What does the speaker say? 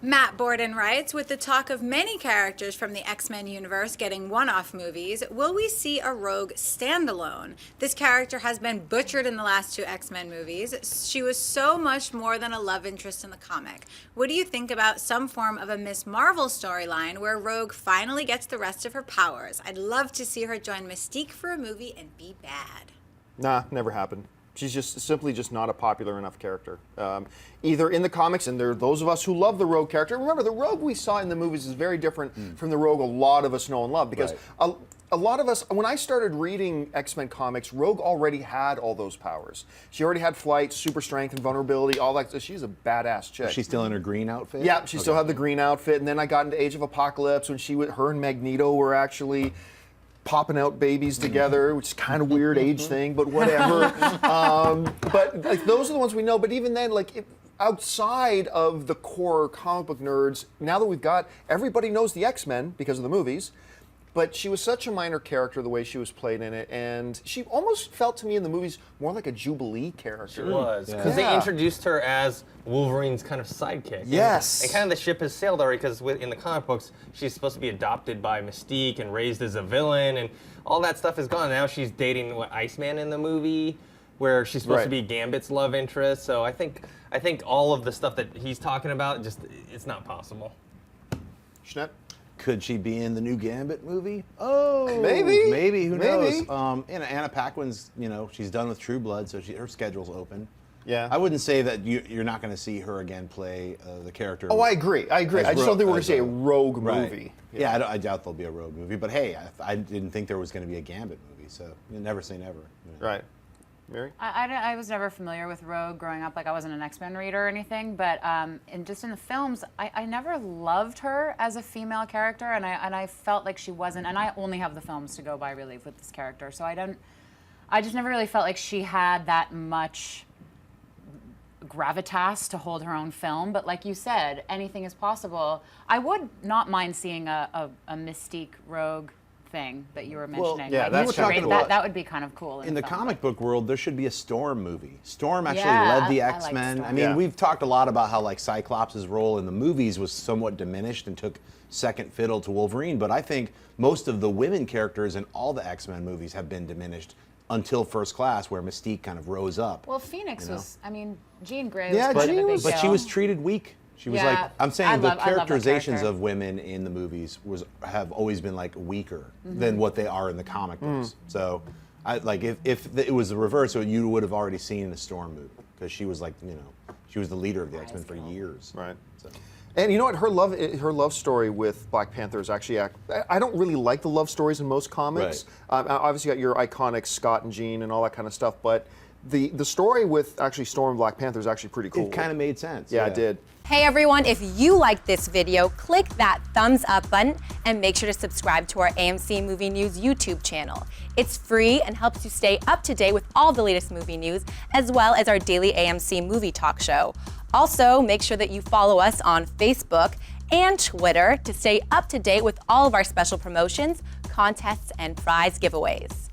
Matt Borden writes, with the talk of many characters from the X-Men universe getting one-off movies, will we see a Rogue standalone? This character has been butchered in the last 2 X-Men movies. She was so much more than a love interest in the comic. What do you think about some form of a Miss Marvel storyline where Rogue finally gets the rest of her powers? I'd love to see her join Mystique for a movie and be bad. Nah, never happened. She's just simply just not a popular enough character. Either in the comics, and there are those of us who love the Rogue character. Remember, the Rogue we saw in the movies is very different from the Rogue a lot of us know and love, because a lot of us, when I started reading X-Men comics, Rogue already had all those powers. She already had flight, super strength, and vulnerability, all that. So she's a badass chick. She's still in her green outfit? Yeah, she still had the green outfit, and then I got into Age of Apocalypse when her and Magneto were actually popping out babies together, which is kind of weird age thing, but whatever. But like, those are the ones we know. But even then, like outside of the core comic book nerds, now that we've got, everybody knows the X-Men because of the movies. But she was such a minor character the way she was played in it, and she almost felt to me in the movies more like a Jubilee character. She was, because they introduced her as Wolverine's kind of sidekick. Yes. And kind of the ship has sailed already, because in the comic books, she's supposed to be adopted by Mystique and raised as a villain, and all that stuff is gone. Now she's dating Iceman in the movie, where she's supposed to be Gambit's love interest. So I think all of the stuff that he's talking about, it's not possible. Schnepp? Could she be in the new Gambit movie? Oh, maybe. Maybe. Who knows? Anna Paquin's, she's done with True Blood, so her schedule's open. Yeah. I wouldn't say that you're not going to see her again play the character. Oh, I agree. I just don't think we're going to see a Rogue movie. Yeah, I doubt there'll be a Rogue movie. But hey, I didn't think there was going to be a Gambit movie, so you never say never. Right. Mary? I was never familiar with Rogue growing up. Like, I wasn't an X-Men reader or anything, but just in the films, I never loved her as a female character, and I felt like she wasn't. And I only have the films to go by, really, with this character. So I just never really felt like she had that much gravitas to hold her own film. But like you said, anything is possible. I would not mind seeing a Mystique Rogue thing that you were mentioning. Well, yeah, that's that would be kind of cool. In the comic book world, there should be a Storm movie. Storm actually Yeah, led the I like X-Men. Storm. I mean, we've talked a lot about how like Cyclops' role in the movies was somewhat diminished and took second fiddle to Wolverine, but I think most of the women characters in all the X-Men movies have been diminished until First Class, where Mystique kind of rose up. Well, Phoenix was, I mean, Jean Grey Yeah, was kind of a big but she deal. was treated weak. She was Yeah, like, I'm saying I the love that characterizations character. of women in the movies have always been like weaker than what they are in the comic books. So, if it was the reverse, you would have already seen the Storm movie, because she was like, she was the leader of the X-Men for years. Right. So. And you know what? Her love story with Black Panther is actually. I don't really like the love stories in most comics. Obviously, you got your iconic Scott and Jean and all that kind of stuff, but the story with actually Storm and Black Panther is actually pretty cool. It kind of made sense. Yeah, it did. Hey everyone, if you liked this video, click that thumbs up button and make sure to subscribe to our AMC Movie News YouTube channel. It's free and helps you stay up to date with all the latest movie news, as well as our daily AMC movie talk show. Also, make sure that you follow us on Facebook and Twitter to stay up to date with all of our special promotions, contests, and prize giveaways.